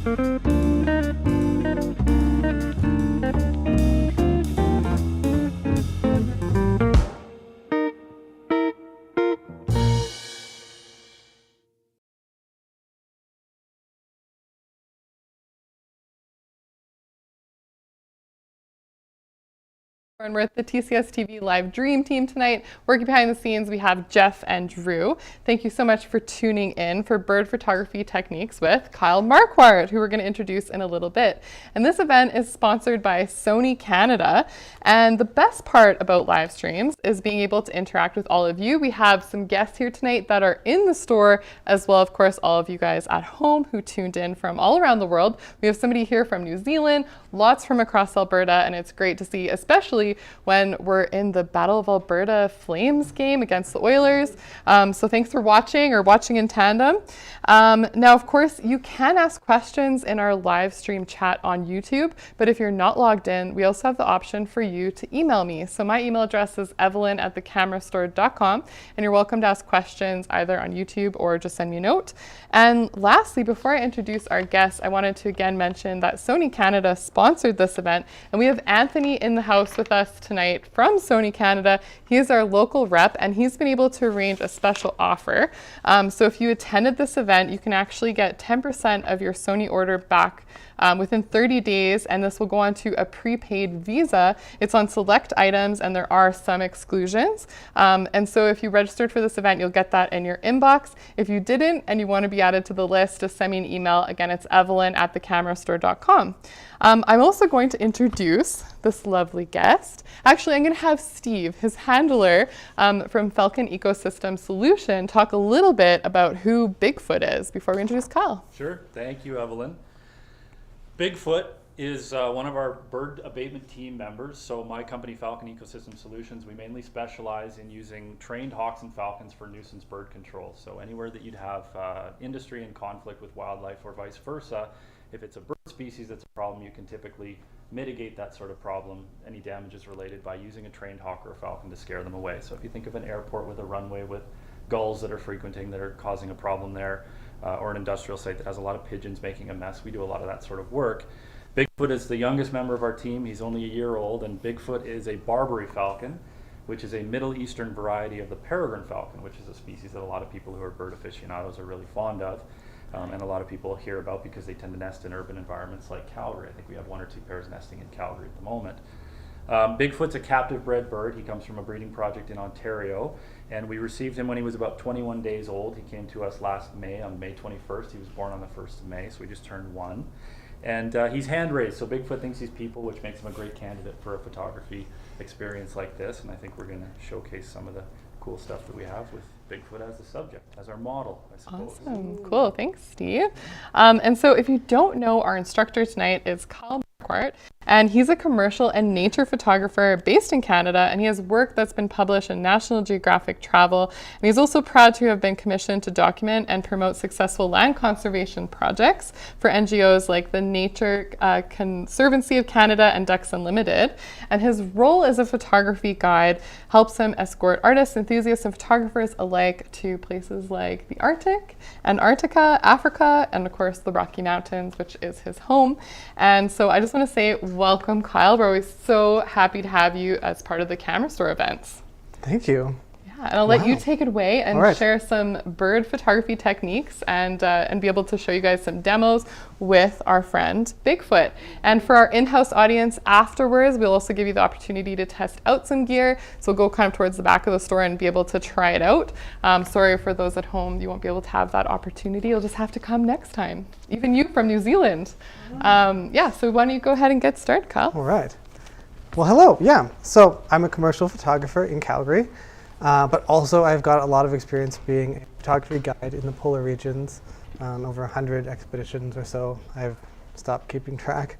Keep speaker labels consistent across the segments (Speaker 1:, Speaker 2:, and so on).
Speaker 1: And we're at the TCSTV live dream team tonight. Working behind the scenes, we have Jeff and Drew. Thank you so much for tuning in for bird photography techniques with Kyle Marquardt, who we're going to introduce in a little bit. And this event is sponsored by Sony Canada. And the best part about live streams is being able to interact with all of you. We have some guests here tonight that are in the store, as well, of course, all of you guys at home who tuned in from all around the world. We have somebody here from New Zealand, lots from across Alberta, and it's great to see, especially when we're in the Battle of Alberta Flames game against the Oilers. So thanks for watching or watching in tandem. Now, of course, you can ask questions in our live stream chat on YouTube, but if you're not logged in, we also have the option for you to email me. So my email address is evelyn@thecamerastore.com, and you're welcome to ask questions either on YouTube or just send me a note. And lastly, before I introduce our guests, I wanted to again mention that Sony Canada sponsored this event, and we have Anthony in the house with us tonight from Sony Canada. He is our local rep, and he's been able to arrange a special offer. So if you attended this event, you can actually get 10% of your Sony order back within 30 days, and this will go on to a prepaid visa. It's on select items, and there are some exclusions. And so if you registered for this event, you'll get that in your inbox. If you didn't and you want to be added to the list, just send me an email. Again, it's evelyn@thecamerastore.com. I'm also going to introduce this lovely guest. Actually, I'm going to have Steve, his handler from Falcon Ecosystem Solution, talk a little bit about who Bigfoot is before we introduce Kyle.
Speaker 2: Sure. Thank you, Evelyn. Bigfoot is one of our bird abatement team members. So my company, Falcon Ecosystem Solutions, we mainly specialize in using trained hawks and falcons for nuisance bird control. So anywhere that you'd have industry in conflict with wildlife or vice versa, if it's a bird species that's a problem, you can typically mitigate that sort of problem, any damages related, by using a trained hawk or a falcon to scare them away. So if you think of an airport with a runway with gulls that are frequenting, that are causing a problem there, or an industrial site that has a lot of pigeons making a mess, we do a lot of that sort of work. Bigfoot is the youngest member of our team. He's only a year old, and Bigfoot is a Barbary falcon, which is a Middle Eastern variety of the peregrine falcon, which is a species that a lot of people who are bird aficionados are really fond of. And a lot of people hear about because they tend to nest in urban environments like Calgary. I think we have 1 or 2 pairs nesting in Calgary at the moment. Bigfoot's a captive bred bird. He comes from a breeding project in Ontario, and we received him when he was about 21 days old. He came to us last May, on May 21st. He was born on the 1st of May, so we just turned 1. And he's hand raised, so Bigfoot thinks he's people, which makes him a great candidate for a photography experience like this. And I think we're going to showcase some of the cool stuff that we have with Bigfoot as the subject, as our model, I suppose.
Speaker 1: Awesome. Cool. Thanks, Steve. And so if you don't know, our instructor tonight is Kyle Marquardt, and he's a commercial and nature photographer based in Canada, and he has work that's been published in National Geographic Travel. And he's also proud to have been commissioned to document and promote successful land conservation projects for NGOs like the Nature Conservancy of Canada and Ducks Unlimited. And his role as a photography guide helps him escort artists, enthusiasts, and photographers alike to places like the Arctic, Antarctica, Africa, and of course the Rocky Mountains, which is his home. And so I just want to say welcome, Kyle. We're always so happy to have you as part of the Camera Store events.
Speaker 3: Thank you.
Speaker 1: Yeah, and I'll let you take it away and share some bird photography techniques and be able to show you guys some demos with our friend Bigfoot. And for our in-house audience afterwards, we'll also give you the opportunity to test out some gear. So we'll go kind of towards the back of the store and be able to try it out. Sorry for those at home, you won't be able to have that opportunity. You'll just have to come next time. Even you from New Zealand. Yeah, so why don't you go ahead and get started, Kyle?
Speaker 3: All right. Well, hello. Yeah, so I'm a commercial photographer in Calgary. But also I've got a lot of experience being a photography guide in the polar regions, over 100 expeditions or so. I've stopped keeping track.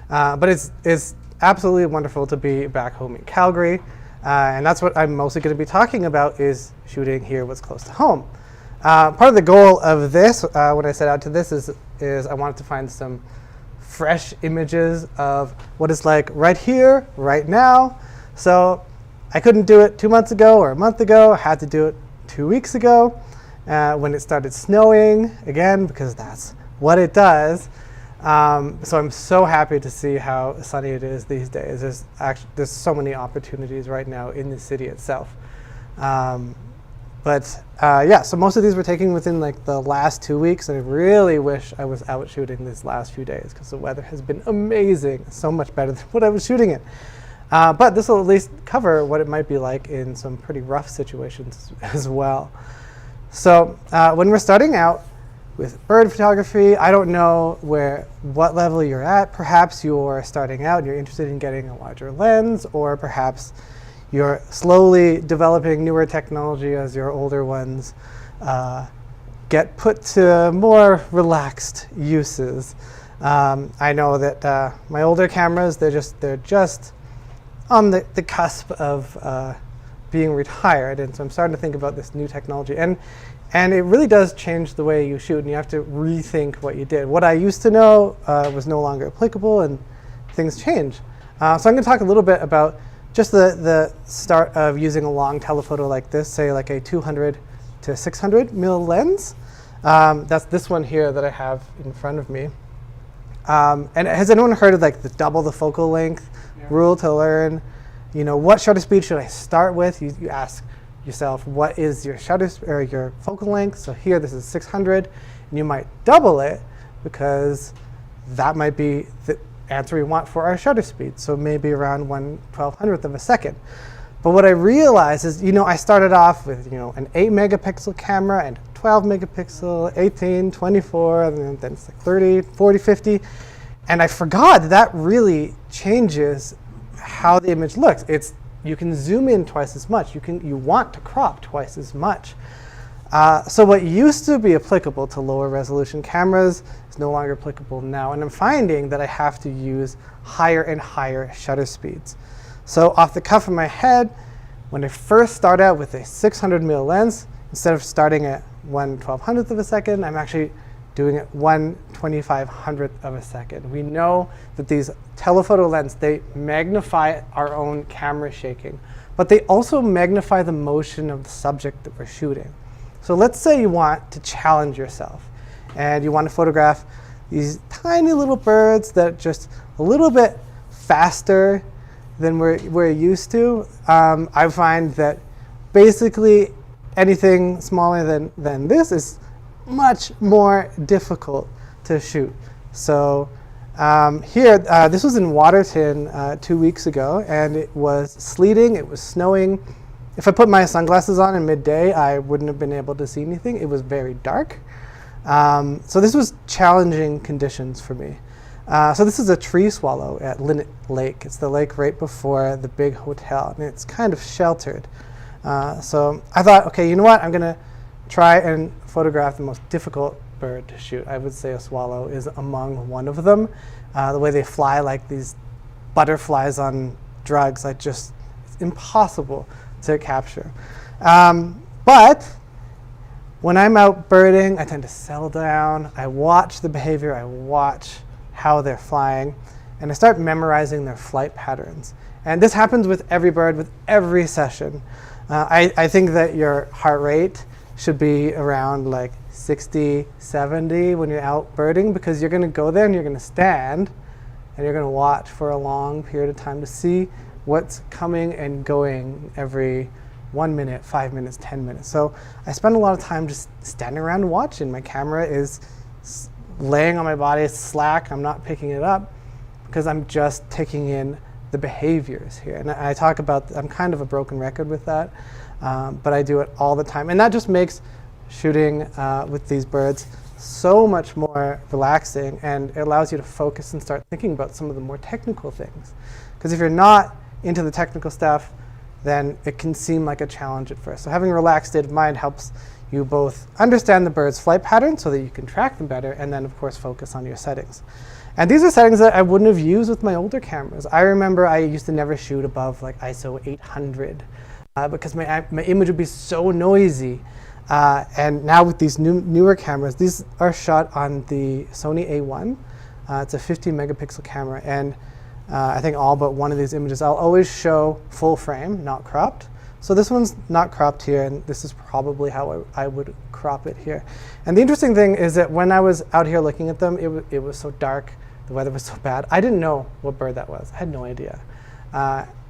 Speaker 3: But it's absolutely wonderful to be back home in Calgary. And that's what I'm mostly going to be talking about, is shooting here what's close to home. Part of the goal of this, when I set out to this, is I wanted to find some fresh images of what it's like right here, right now. So I couldn't do it 2 months ago or a month ago. I had to do it 2 weeks ago when it started snowing again, because that's what it does. So I'm so happy to see how sunny it is these days. There's so many opportunities right now in the city itself. Yeah, so most of these were taken within like the last 2 weeks, and I really wish I was out shooting these last few days because the weather has been amazing, so much better than what I was shooting in. But this will at least cover what it might be like in some pretty rough situations as well. So when we're starting out with bird photography, I don't know what level you're at. Perhaps you're starting out and you're interested in getting a larger lens, or perhaps you're slowly developing newer technology as your older ones get put to more relaxed uses. I know that my older cameras, they're just on the cusp of being retired, and so I'm starting to think about this new technology. And it really does change the way you shoot, and you have to rethink what you did. What I used to know was no longer applicable, and things change. So I'm going to talk a little bit about just the start of using a long telephoto like this, say like a 200 to 600 mil lens. That's this one here that I have in front of me. And has anyone heard of like the double the focal length rule to learn, what shutter speed should I start with? You ask yourself, what is your your focal length? So here, this is 600, and you might double it because that might be the answer we want for our shutter speed. So maybe around 1/1200th of a second. But what I realized is, I started off with, an 8 megapixel camera and 12 megapixel, 18, 24, and then it's like 30, 40, 50. And I forgot that really changes how the image looks. You can zoom in twice as much. You want to crop twice as much. So what used to be applicable to lower resolution cameras is no longer applicable now. And I'm finding that I have to use higher and higher shutter speeds. So off the cuff of my head, when I first start out with a 600 mil lens, instead of starting at 1/1200th of a second, I'm actually doing it 1/2500th of a second. We know that these telephoto lenses, they magnify our own camera shaking, but they also magnify the motion of the subject that we're shooting. So let's say you want to challenge yourself, and you want to photograph these tiny little birds that are just a little bit faster than we're used to. I find that basically anything smaller than this is much more difficult to shoot. So here, this was in Waterton 2 weeks ago, and it was sleeting, it was snowing. If I put my sunglasses on in midday, I wouldn't have been able to see anything. It was very dark. So this was challenging conditions for me. So this is a tree swallow at Linnet Lake. It's the lake right before the big hotel, and it's kind of sheltered. So I thought, okay, you know what? I'm going to try and photograph the most difficult bird to shoot. I would say a swallow is among one of them. The way they fly like these butterflies on drugs, it's impossible to capture. But when I'm out birding, I tend to settle down. I watch the behavior. I watch how they're flying, and I start memorizing their flight patterns. And this happens with every bird, with every session. I think that your heart rate should be around like 60, 70 when you're out birding, because you're going to go there and you're going to stand and you're going to watch for a long period of time to see what's coming and going every 1 minute, 5 minutes, 10 minutes. So I spend a lot of time just standing around watching. My camera is laying on my body, it's slack, I'm not picking it up because I'm just taking in the behaviors here. And I talk about, I'm kind of a broken record with that, but I do it all the time. And that just makes shooting with these birds so much more relaxing, and it allows you to focus and start thinking about some of the more technical things. Because if you're not into the technical stuff, then it can seem like a challenge at first. So having a relaxed state of mind helps you both understand the bird's flight pattern so that you can track them better, and then of course focus on your settings. And these are settings that I wouldn't have used with my older cameras. I remember I used to never shoot above like ISO 800 because my image would be so noisy. And now with these newer cameras, these are shot on the Sony A1. It's a 50 megapixel camera, and I think all but one of these images I'll always show full frame, not cropped. So this one's not cropped here, and this is probably how I would crop it here. And the interesting thing is that when I was out here looking at them, it was so dark, the weather was so bad. I didn't know what bird that was. I had no idea.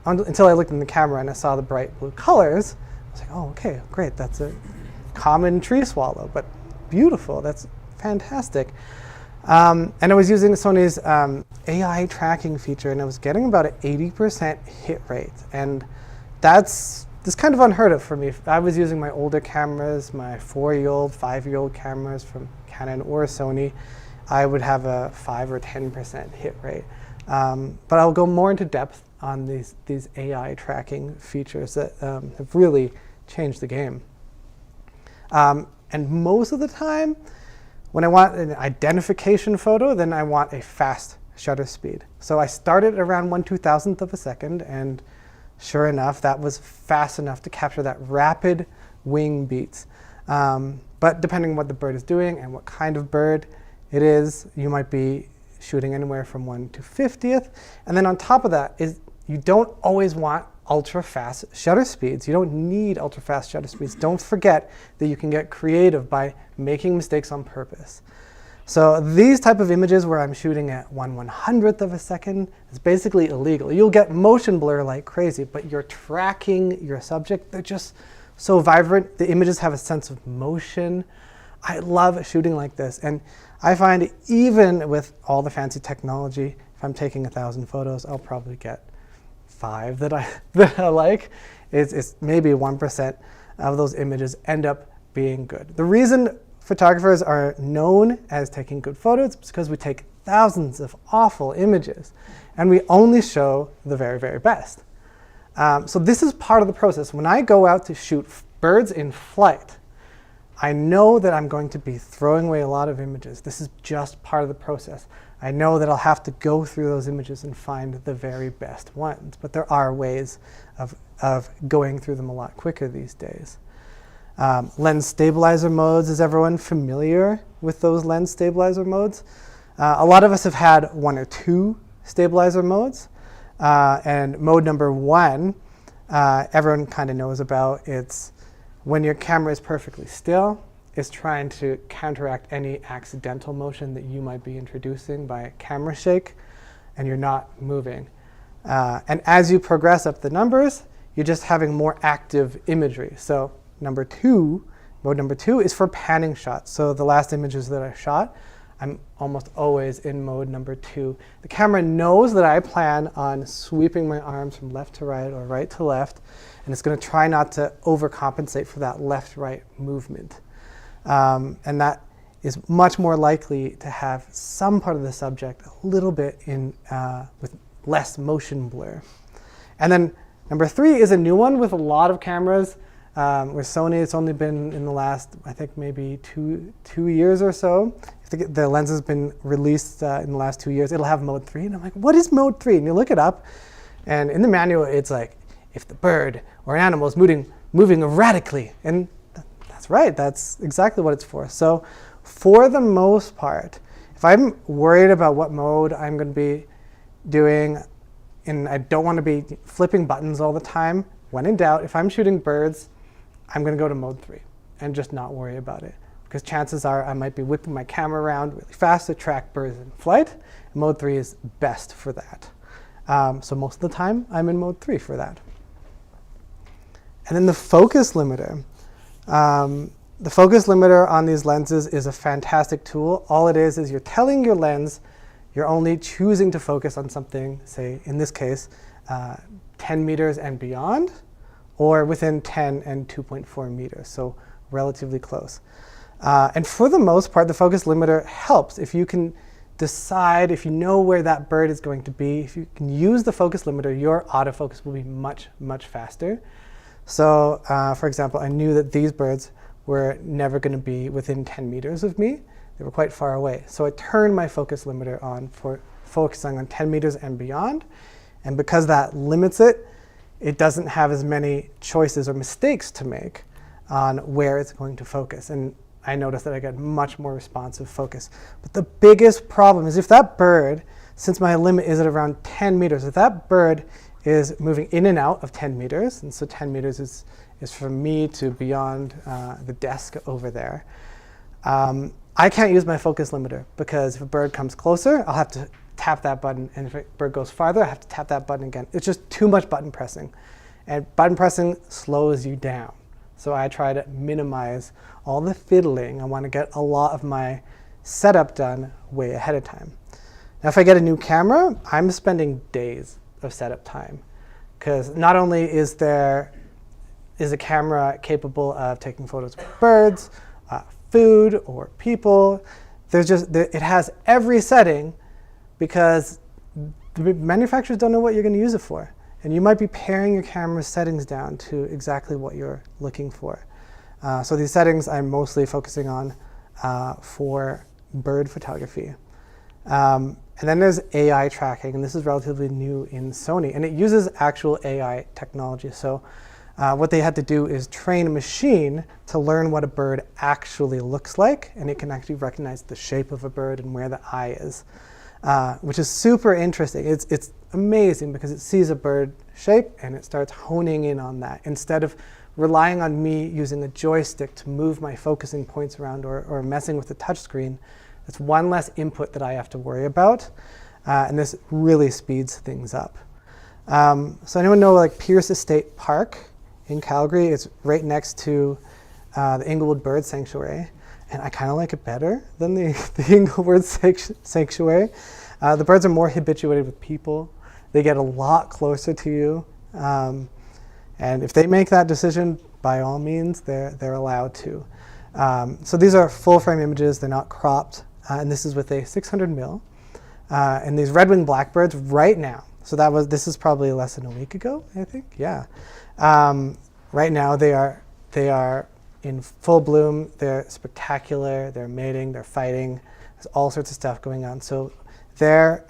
Speaker 3: Until I looked in the camera and I saw the bright blue colors. I was like, oh, okay, great. That's a common tree swallow, but beautiful. That's fantastic. And I was using Sony's AI tracking feature, and I was getting about an 80% hit rate. And that's kind of unheard of for me. I was using my older cameras, my 4-year-old, 5-year-old cameras from Canon or Sony. I would have a 5 or 10% hit rate. But I'll go more into depth on these AI tracking features that have really changed the game. And most of the time, when I want an identification photo, then I want a fast shutter speed. So I started around 1/2000th of a second, and sure enough, that was fast enough to capture that rapid wing beats. But depending on what the bird is doing and what kind of bird it is, you might be shooting anywhere from 1/50th. And then on top of that is you don't always want ultra fast shutter speeds. You don't need ultra fast shutter speeds. Don't forget that you can get creative by making mistakes on purpose. So these type of images where I'm shooting at 1/100th of a second is basically illegal. You'll get motion blur like crazy, but you're tracking your subject. They're just so vibrant. The images have a sense of motion. I love shooting like this. And I find even with all the fancy technology, if I'm taking 1,000 photos, I'll probably get 5 that I like. It's maybe 1% of those images end up being good. The reason photographers are known as taking good photos is because we take thousands of awful images and we only show the very, very best. So this is part of the process. When I go out to shoot birds in flight, I know that I'm going to be throwing away a lot of images. This is just part of the process. I know that I'll have to go through those images and find the very best ones, but there are ways of going through them a lot quicker these days. Lens stabilizer modes, is everyone familiar with those lens stabilizer modes? A lot of us have had 1 or 2 stabilizer modes, and mode number 1, everyone kind of knows about. It's when your camera is perfectly still, it's trying to counteract any accidental motion that you might be introducing by camera shake, and you're not moving. And as you progress up the numbers, you're just having more active imagery. So mode number 2 is for panning shots. So the last images that I shot, I'm almost always in mode number 2. The camera knows that I plan on sweeping my arms from left to right or right to left, and it's going to try not to overcompensate for that left-right movement. And that is much more likely to have some part of the subject a little bit with less motion blur. And then number 3 is a new one with a lot of cameras. With Sony, it's only been in the last, I think, maybe two years or so. If the lens has been released in the last 2 years, it'll have mode 3. And I'm like, what is mode 3? And you look it up, and in the manual, it's like, if the bird or an animal is moving erratically. And that's right, that's exactly what it's for. So for the most part, if I'm worried about what mode I'm going to be doing, and I don't want to be flipping buttons all the time, when in doubt, if I'm shooting birds, I'm going to go to mode 3 and just not worry about it. Because chances are I might be whipping my camera around really fast to track birds in flight. Mode 3 is best for that. So most of the time, I'm in mode 3 for that. And then the focus limiter. The focus limiter on these lenses is a fantastic tool. All it is you're telling your lens you're only choosing to focus on something, say in this case, 10 meters and beyond, or within 10 and 2.4 meters, so relatively close. And for the most part, the focus limiter helps if you can decide, if you know where that bird is going to be, if you can use the focus limiter, your autofocus will be much, much faster. So for example, I knew that these birds were never going to be within 10 meters of me. They were quite far away. So I turned my focus limiter on for focusing on 10 meters and beyond. And because that limits it, it doesn't have as many choices or mistakes to make on where it's going to focus. And I noticed that I get much more responsive focus. But the biggest problem is if that bird, since my limit is at around 10 meters, if that bird is moving in and out of 10 meters. And so 10 meters is from me to beyond the desk over there. I can't use my focus limiter because if a bird comes closer, I'll have to tap that button. And if a bird goes farther, I have to tap that button again. It's just too much button pressing. And button pressing slows you down. So I try to minimize all the fiddling. I want to get a lot of my setup done way ahead of time. Now, if I get a new camera, I'm spending days of setup time. Because not only is a camera capable of taking photos of birds, food, or people, it has every setting because the manufacturers don't know what you're going to use it for. And you might be paring your camera's settings down to exactly what you're looking for. So these settings I'm mostly focusing on for bird photography. And then there's AI tracking, and this is relatively new in Sony, and it uses actual AI technology. So what they had to do is train a machine to learn what a bird actually looks like, and it can actually recognize the shape of a bird and where the eye is, which is super interesting. It's amazing because it sees a bird shape and it starts honing in on that instead of relying on me using a joystick to move my focusing points around or messing with the touch screen. That's one less input that I have to worry about, and this really speeds things up. So anyone know like Pierce Estate Park in Calgary? It's right next to the Inglewood Bird Sanctuary, and I kind of like it better than the Inglewood Sanctuary. The birds are more habituated with people. They get a lot closer to you, and if they make that decision, by all means, they're allowed to. So these are full frame images. They're not cropped, and this is with a 600 mil. And these red-winged blackbirds right now. So this is probably less than a week ago, I think. Yeah. Right now they are in full bloom. They're spectacular. They're mating. They're fighting. There's all sorts of stuff going on. So they're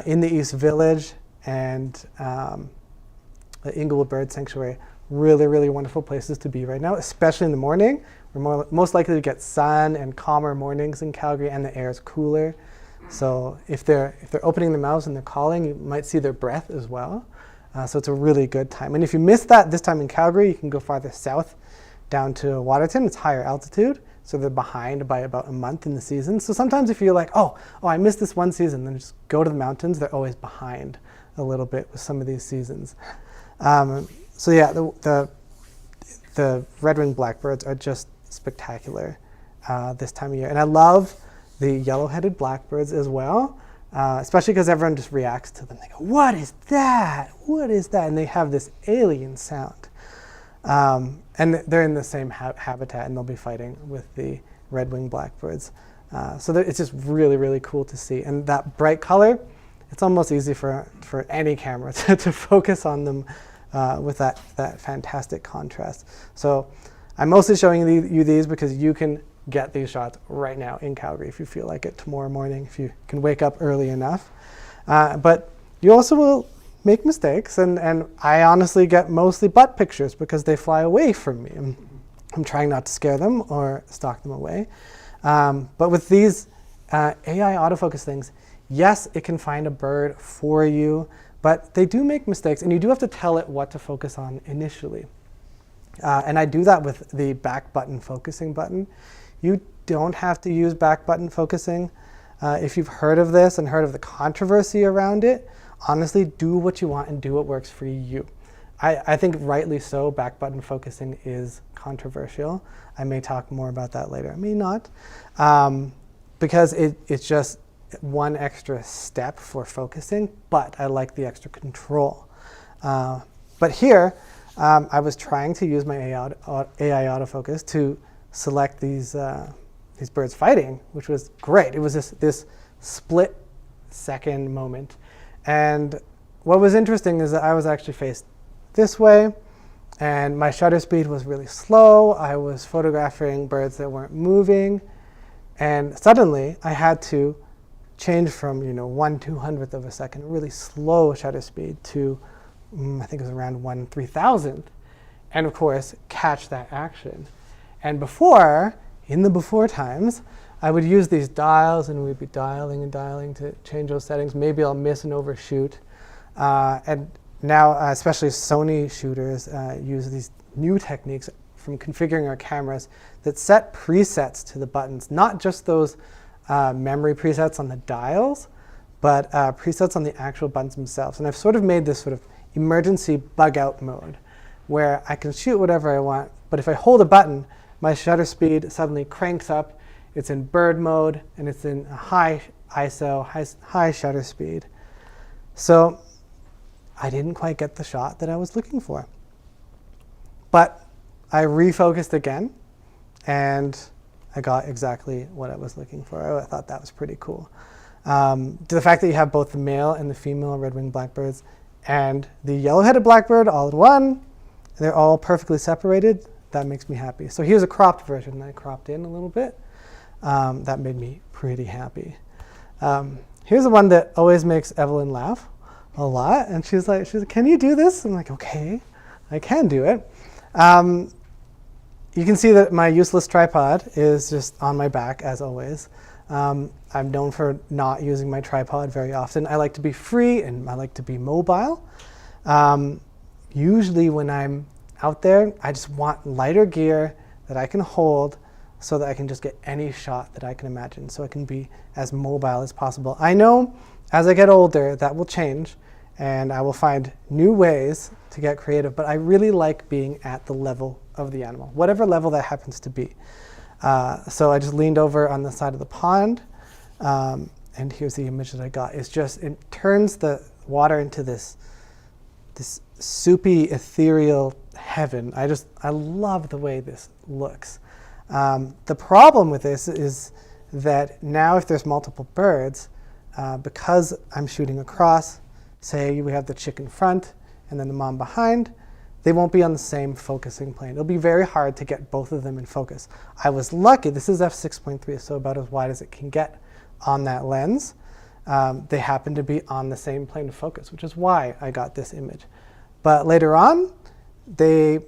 Speaker 3: in the East Village and the Inglewood Bird Sanctuary. Really, really wonderful places to be right now, especially in the morning. We're most likely to get sun and calmer mornings in Calgary, and the air is cooler. So if they're opening their mouths and they're calling, you might see their breath as well. So it's a really good time. And if you miss that this time in Calgary, you can go farther south down to Waterton. It's higher altitude, so they're behind by about a month in the season. So sometimes if you're like, oh, I missed this one season, then just go to the mountains. They're always behind a little bit with some of these seasons. So yeah, the red-winged blackbirds are just spectacular this time of year. And I love the yellow-headed blackbirds as well, especially because everyone just reacts to them. They go, what is that? What is that? And they have this alien sound. And they're in the same habitat, and they'll be fighting with the red-winged blackbirds. So it's just really, really cool to see. And that bright color, it's almost easy for any camera to focus on them with that fantastic contrast. So I'm mostly showing you these because you can get these shots right now in Calgary if you feel like it tomorrow morning, if you can wake up early enough. But you also will make mistakes, and I honestly get mostly butt pictures because they fly away from me. I'm trying not to scare them or stalk them away. But with these AI autofocus things, yes, it can find a bird for you, but they do make mistakes, and you do have to tell it what to focus on initially. And I do that with the back button focusing button. You don't have to use back button focusing. If you've heard of this and heard of the controversy around it, honestly, do what you want and do what works for you. I think rightly so, back button focusing is controversial. I may talk more about that later. I may not, because it's just one extra step for focusing, but I like the extra control. But here, I was trying to use my AI autofocus to select these birds fighting, which was great. It was this split second moment. And what was interesting is that I was actually faced this way, and my shutter speed was really slow. I was photographing birds that weren't moving, and suddenly I had to change from 1/200th of a second, really slow shutter speed, to I think it was around 1/3000th, and of course catch that action. And in the before times, I would use these dials, and we'd be dialing and dialing to change those settings. Maybe I'll miss and overshoot. And now, especially Sony shooters use these new techniques from configuring our cameras that set presets to the buttons, not just those memory presets on the dials, but presets on the actual buttons themselves. And I've sort of made this sort of emergency bug out mode where I can shoot whatever I want, but if I hold a button, my shutter speed suddenly cranks up. It's in bird mode, and it's in a high ISO, high shutter speed. So I didn't quite get the shot that I was looking for. But I refocused again, and I got exactly what I was looking for. I thought that was pretty cool. The fact that you have both the male and the female red-winged blackbirds and the yellow-headed blackbird all in one, they're all perfectly separated, that makes me happy. So here's a cropped version that I cropped in a little bit. That made me pretty happy. Here's the one that always makes Evelyn laugh a lot. And she's like, can you do this? I'm like, okay, I can do it. You can see that my useless tripod is just on my back, as always. I'm known for not using my tripod very often. I like to be free and I like to be mobile. Usually when I'm out there, I just want lighter gear that I can hold so that I can just get any shot that I can imagine, so I can be as mobile as possible. I know as I get older that will change and I will find new ways to get creative, but I really like being at the level of the animal, whatever level that happens to be. So I just leaned over on the side of the pond, and here's the image that I got. It's just, it turns the water into this soupy, ethereal heaven. I love the way this looks. The problem with this is that now if there's multiple birds, because I'm shooting across, say we have the chick in front and then the mom behind, they won't be on the same focusing plane. It'll be very hard to get both of them in focus. I was lucky, this is f6.3, so about as wide as it can get on that lens. They happen to be on the same plane of focus, which is why I got this image. But later on, they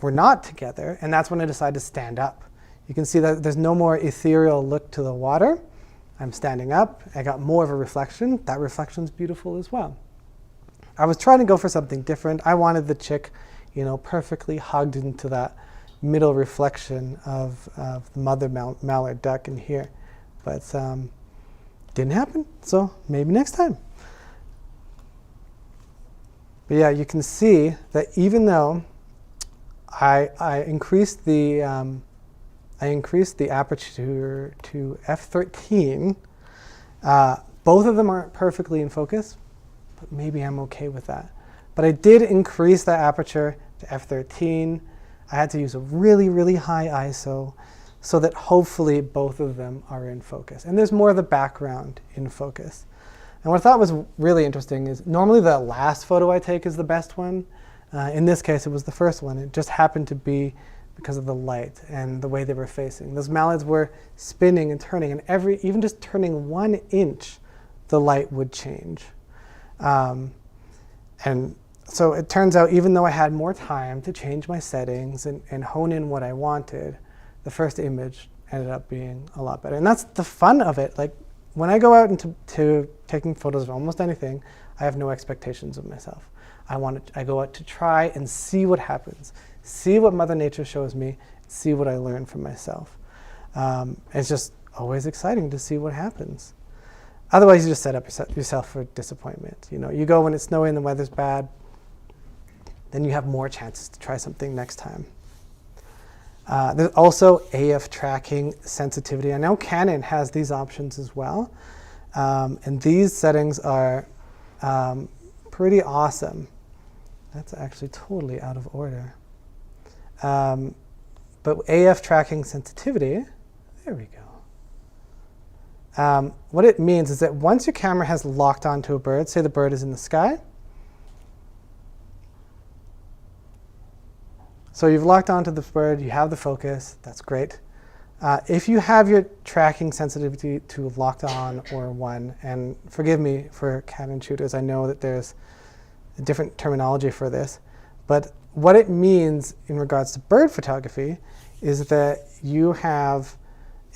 Speaker 3: were not together, and that's when I decided to stand up. You can see that there's no more ethereal look to the water. I'm standing up, I got more of a reflection. That reflection's beautiful as well. I was trying to go for something different. I wanted the chick, perfectly hugged into that middle reflection of the mother mallard duck in here. But didn't happen, so maybe next time. But yeah, you can see that even though I increased the aperture to f13, both of them aren't perfectly in focus, but maybe I'm okay with that. But I did increase the aperture to f13. I had to use a really, really high ISO so that hopefully both of them are in focus. And there's more of the background in focus. And what I thought was really interesting is normally the last photo I take is the best one. In this case, it was the first one. It just happened to be because of the light and the way they were facing. Those mallards were spinning and turning, and even just turning 1 inch, the light would change. And so it turns out, even though I had more time to change my settings and hone in what I wanted, the first image ended up being a lot better. And that's the fun of it. Like, when I go out into taking photos of almost anything, I have no expectations of myself. I go out to try and see what happens, see what Mother Nature shows me, see what I learn from myself. It's just always exciting to see what happens. Otherwise, you just set up yourself for disappointment. You go when it's snowy and the weather's bad, then you have more chances to try something next time. There's also AF tracking sensitivity. I know Canon has these options as well. And these settings are pretty awesome. That's actually totally out of order. But AF tracking sensitivity, there we go. What it means is that once your camera has locked onto a bird, say the bird is in the sky, so you've locked onto the bird, you have the focus, that's great. If you have your tracking sensitivity to locked on or 1, and forgive me for Canon shooters, I know that there's a different terminology for this, but what it means in regards to bird photography is that you have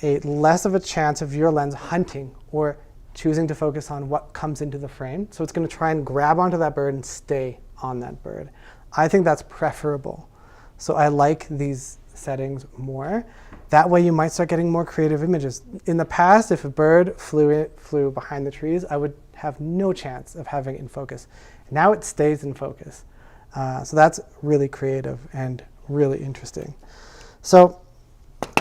Speaker 3: less of a chance of your lens hunting or choosing to focus on what comes into the frame. So it's going to try and grab onto that bird and stay on that bird. I think that's preferable. So I like these settings more. That way you might start getting more creative images. In the past, if a bird flew behind the trees, I would have no chance of having it in focus. Now it stays in focus. So that's really creative and really interesting. So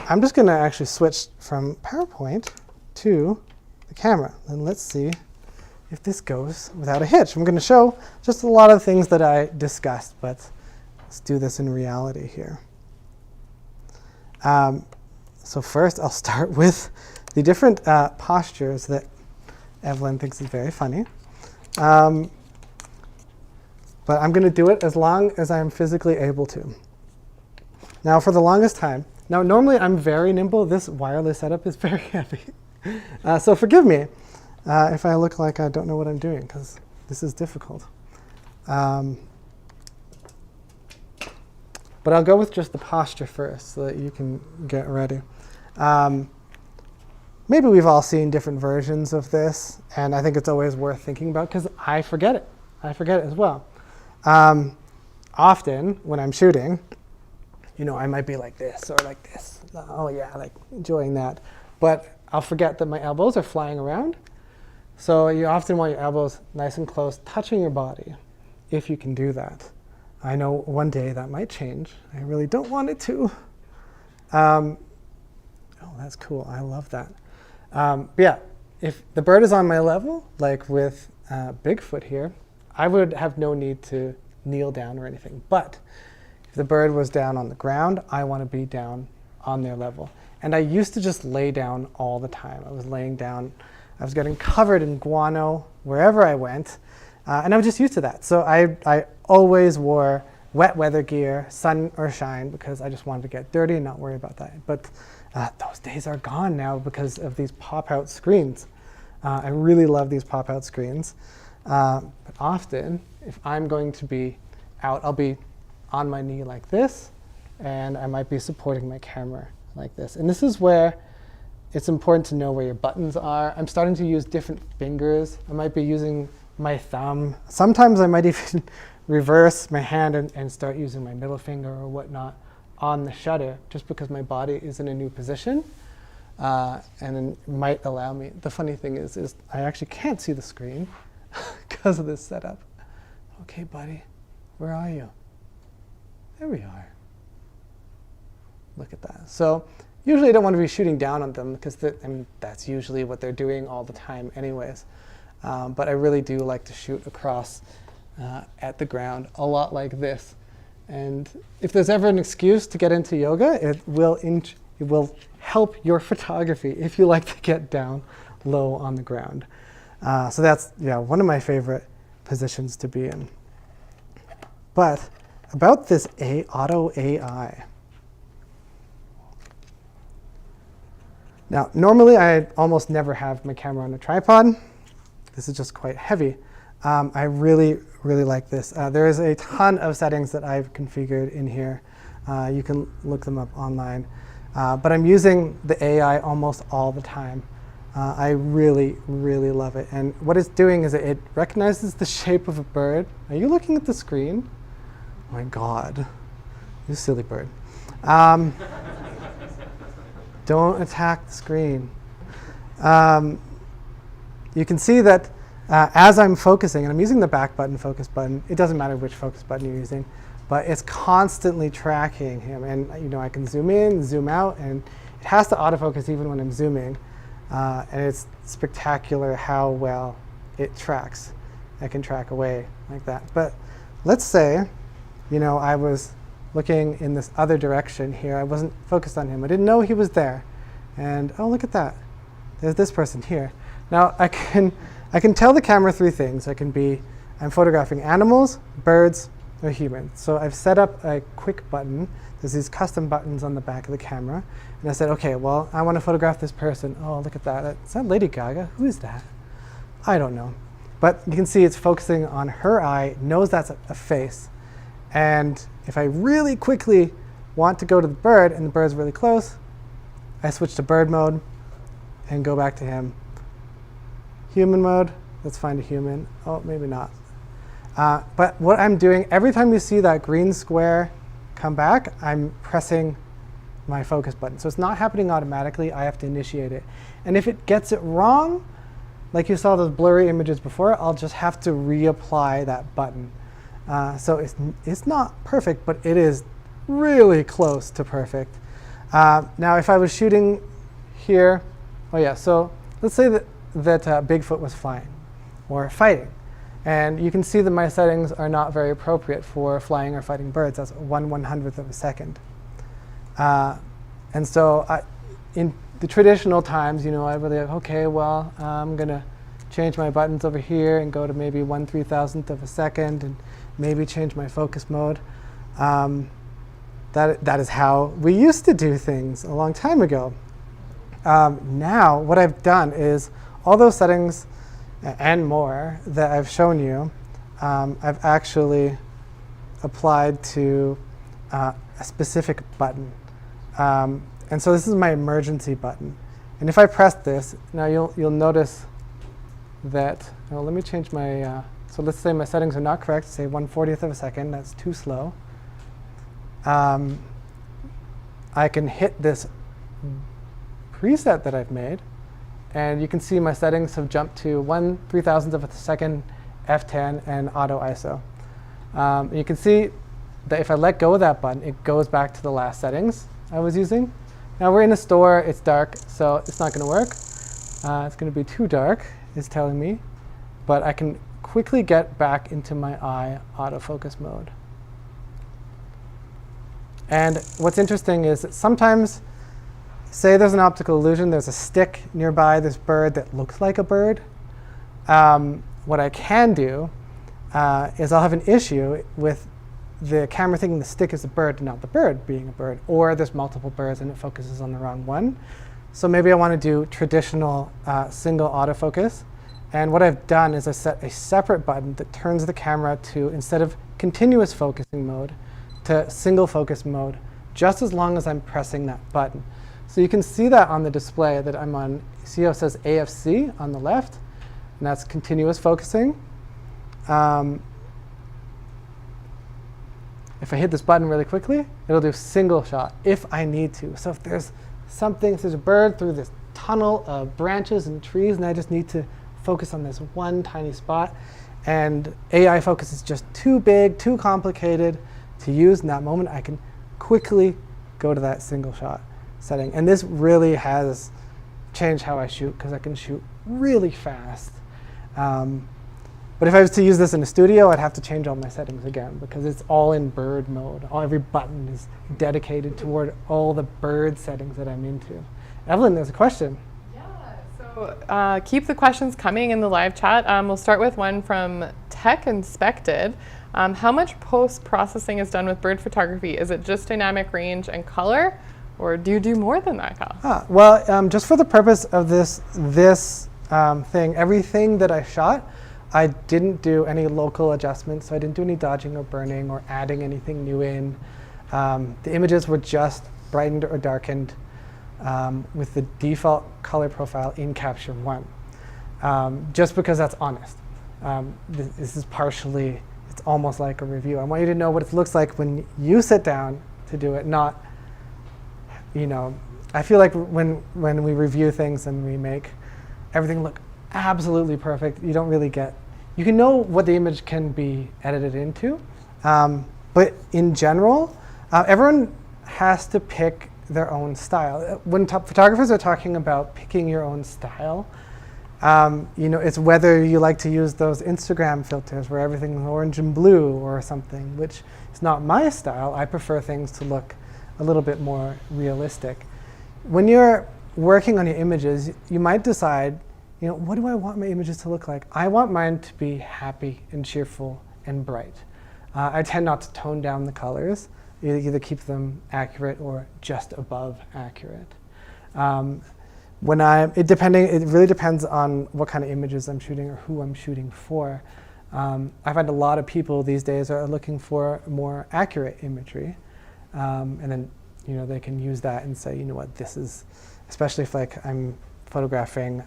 Speaker 3: I'm just going to actually switch from PowerPoint to the camera. And let's see if this goes without a hitch. I'm going to show just a lot of things that I discussed, but let's do this in reality here. So first, I'll start with the different postures that Evelyn thinks is very funny. But I'm going to do it as long as I'm physically able to. Now, for the longest time, now normally I'm very nimble. This wireless setup is very heavy. So forgive me if I look like I don't know what I'm doing, because this is difficult. But I'll go with just the posture first so that you can get ready. Maybe we've all seen different versions of this, and I think it's always worth thinking about because I forget it. I forget it as well. Often when I'm shooting, I might be like this or like this. Oh yeah, like enjoying that. But I'll forget that my elbows are flying around. So you often want your elbows nice and close, touching your body, if you can do that. I know one day that might change. I really don't want it to. Oh, that's cool. I love that. But yeah, if the bird is on my level, like with Bigfoot here, I would have no need to kneel down or anything. But if the bird was down on the ground, I want to be down on their level. And I used to just lay down all the time. I was laying down. I was getting covered in guano wherever I went. And I was just used to that. So I always wore wet weather gear, sun or shine, because I just wanted to get dirty and not worry about that. But those days are gone now because of these pop-out screens. I really love these pop-out screens. But often, if I'm going to be out, I'll be on my knee like this, and I might be supporting my camera like this. And this is where it's important to know where your buttons are. I'm starting to use different fingers. I might be using my thumb. Sometimes I might even reverse my hand and start using my middle finger or whatnot on the shutter, just because my body is in a new position, and it might allow me. The funny thing is I actually can't see the screen because of this setup. Okay, buddy, where are you? There we are. Look at that. So usually I don't want to be shooting down on them because that's usually what they're doing all the time anyways. But I really do like to shoot across at the ground, a lot like this. And if there's ever an excuse to get into yoga, it will help your photography if you like to get down low on the ground. So that's one of my favorite positions to be in. But about this auto AI. Now, normally I almost never have my camera on a tripod. This is just quite heavy. I really, really like this. There is a ton of settings that I've configured in here. You can look them up online. But I'm using the AI almost all the time. I really, really love it. And what it's doing is it recognizes the shape of a bird. Are you looking at the screen? Oh my God, you silly bird. Don't attack the screen. You can see that as I'm focusing, and I'm using the back button focus button, it doesn't matter which focus button you're using, but it's constantly tracking him. And I can zoom in, zoom out, and it has to autofocus even when I'm zooming. And it's spectacular how well it tracks. I can track away like that. But let's say, I was looking in this other direction here. I wasn't focused on him. I didn't know he was there. And oh, look at that. There's this person here. Now I can tell the camera three things. I'm photographing animals, birds, or humans. So I've set up a quick button. There's these custom buttons on the back of the camera. And I said, okay, well, I want to photograph this person. Oh, look at that. Is that Lady Gaga? Who is that? I don't know. But you can see it's focusing on her eye, knows that's a face. And if I really quickly want to go to the bird and the bird's really close, I switch to bird mode and go back to him. Human mode, let's find a human. Oh, maybe not. But what I'm doing, every time you see that green square come back, I'm pressing my focus button. So it's not happening automatically, I have to initiate it. And if it gets it wrong, like you saw those blurry images before, I'll just have to reapply that button. So it's not perfect, but it is really close to perfect. Now, if I was shooting here, oh yeah, so let's say that Bigfoot was flying or fighting. And you can see that my settings are not very appropriate for flying or fighting birds. That's 1/100th of a second. And so in the traditional times, you know, I would be like, okay, well, I'm going to change my buttons over here and go to maybe 1/3000th of a second and maybe change my focus mode. That is how we used to do things a long time ago. Now, what I've done is all those settings and more that I've shown you, I've actually applied to a specific button. And so this is my emergency button. And if I press this, now you'll notice that, well, let me change my, so let's say my settings are not correct, say 1/40th of a second, that's too slow. I can hit this preset that I've made, and you can see my settings have jumped to 1/3000th of a second, F10, and auto ISO. You can see that if I let go of that button, it goes back to the last settings I was using. Now we're in a store, it's dark, so it's not going to work. It's going to be too dark, it's telling me. But I can quickly get back into my eye autofocus mode. And what's interesting is that sometimes, say there's an optical illusion, there's a stick nearby this bird that looks like a bird. What I can do is I'll have an issue with the camera thinking the stick is a bird and not the bird being a bird, or there's multiple birds and it focuses on the wrong one. So maybe I want to do traditional single autofocus. And what I've done is I set a separate button that turns the camera to, instead of continuous focusing mode, to single focus mode, just as long as I'm pressing that button. So you can see that on the display that I'm on. See how it says AFC on the left? And that's continuous focusing. If I hit this button really quickly, it'll do single shot if I need to. So if there's something, if there's a bird through this tunnel of branches and trees, and I just need to focus on this one tiny spot, and AI focus is just too big, too complicated to use in that moment, I can quickly go to that single shot setting. And this really has changed how I shoot, because I can shoot really fast. But if I was to use this in a studio, I'd have to change all my settings again, because it's all in bird mode. Every button is dedicated toward all the bird settings that I'm into. Evelyn, there's a question.
Speaker 1: Yeah, so keep the questions coming in the live chat. We'll start with one from Tech Inspected. How much post-processing is done with bird photography? Is it just dynamic range and color, or do you do more than that, Kyle?
Speaker 3: Well, just for the purpose of this thing, everything that I shot, I didn't do any local adjustments, so I didn't do any dodging or burning or adding anything new in. The images were just brightened or darkened with the default color profile in Capture One, just because that's honest. This is partially, it's almost like a review. I want you to know what it looks like when you sit down to do it, not, you know, I feel like when we review things and we make everything look absolutely perfect, you don't really get, you can know what the image can be edited into, but in general, everyone has to pick their own style. When photographers are talking about picking your own style, you know, it's whether you like to use those Instagram filters where everything is orange and blue or something, which is not my style. I prefer things to look a little bit more realistic. When you're working on your images, you might decide, you know, what do I want my images to look like? I want mine to be happy and cheerful and bright. I tend not to tone down the colors, either keep them accurate or just above accurate. It really depends on what kind of images I'm shooting or who I'm shooting for. I find a lot of people these days are looking for more accurate imagery, and then, you know, they can use that and say, you know what, this is, especially if like I'm photographing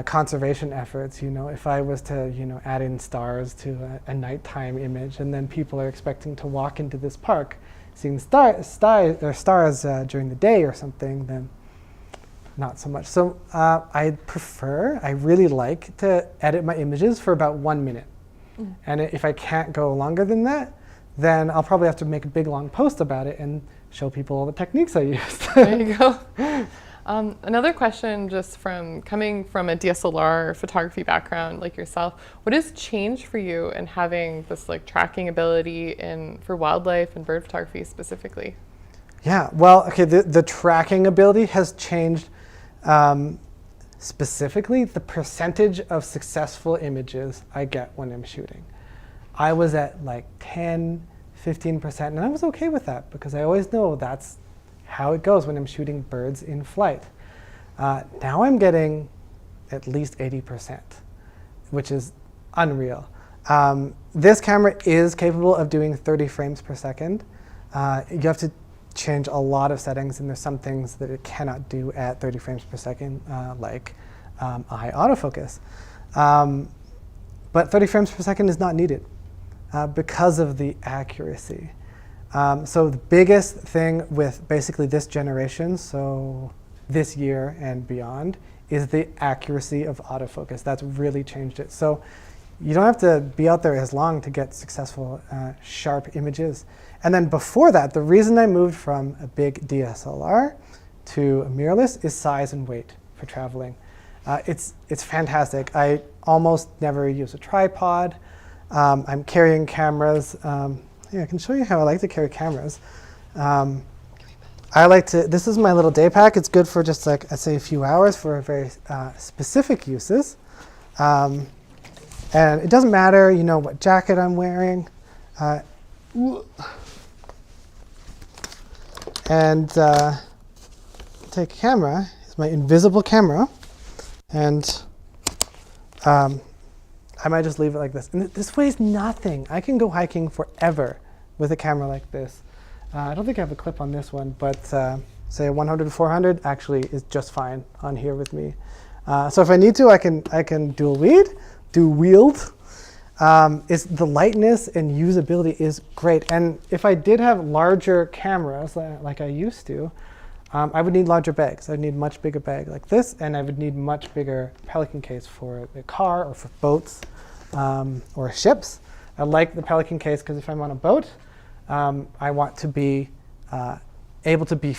Speaker 3: conservation efforts. You know, if I was to, you know, add in stars to a nighttime image, and then people are expecting to walk into this park, seeing stars during the day or something, then not so much. So I really like to edit my images for about 1 minute. And if I can't go longer than that, then I'll probably have to make a big long post about it and show people all the techniques I used.
Speaker 1: There you go. Another question, just from coming from a DSLR photography background like yourself, what has changed for you in having this like tracking ability for wildlife and bird photography specifically?
Speaker 3: Yeah, well, okay, the tracking ability has changed. Specifically, the percentage of successful images I get when I'm shooting. I was at like 10, 15%, and I was okay with that because I always know that's how it goes when I'm shooting birds in flight. Now I'm getting at least 80%, which is unreal. This camera is capable of doing 30 frames per second. You have to change a lot of settings, and there's some things that it cannot do at 30 frames per second, like eye autofocus. But 30 frames per second is not needed because of the accuracy. So the biggest thing with basically this generation, so this year and beyond, is the accuracy of autofocus. That's really changed it. So you don't have to be out there as long to get successful, sharp images. And then before that, the reason I moved from a big DSLR to a mirrorless is size and weight for traveling. It's fantastic. I almost never use a tripod. I'm carrying cameras. Yeah, I can show you how I like to carry cameras. This is my little day pack. It's good for just like, I'd say a few hours for very specific uses. And it doesn't matter, you know, what jacket I'm wearing. Take a camera. It's my invisible camera. And I might just leave it like this. And this weighs nothing. I can go hiking forever with a camera like this. I don't think I have a clip on this one, but say a 100 400 actually is just fine on here with me. So if I need to, I can dual wield. The lightness and usability is great. And if I did have larger cameras like I used to, I would need larger bags. I'd need much bigger bag like this, and I would need much bigger Pelican case for the car or for boats or ships. I like the Pelican case because if I'm on a boat, I want to be able to be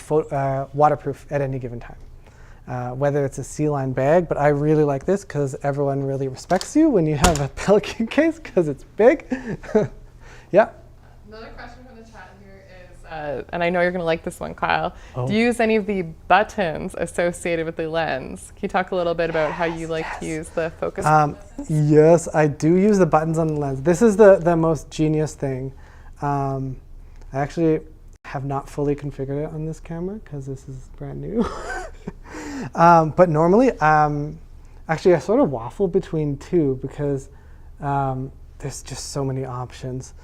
Speaker 3: waterproof at any given time. Whether it's a sea line bag, but I really like this because everyone really respects you when you have a Pelican case because it's big. Yeah.
Speaker 1: Another question from the chat here is, and I know you're going to like this one, Kyle.
Speaker 3: Oh.
Speaker 1: Do you use any of the buttons associated with the lens? Can you talk a little bit about how you like to use the focus?
Speaker 3: Yes, I do use the buttons on the lens. This is the most genius thing. I actually have not fully configured it on this camera because this is brand new. But normally, actually I sort of waffle between two because there's just so many options.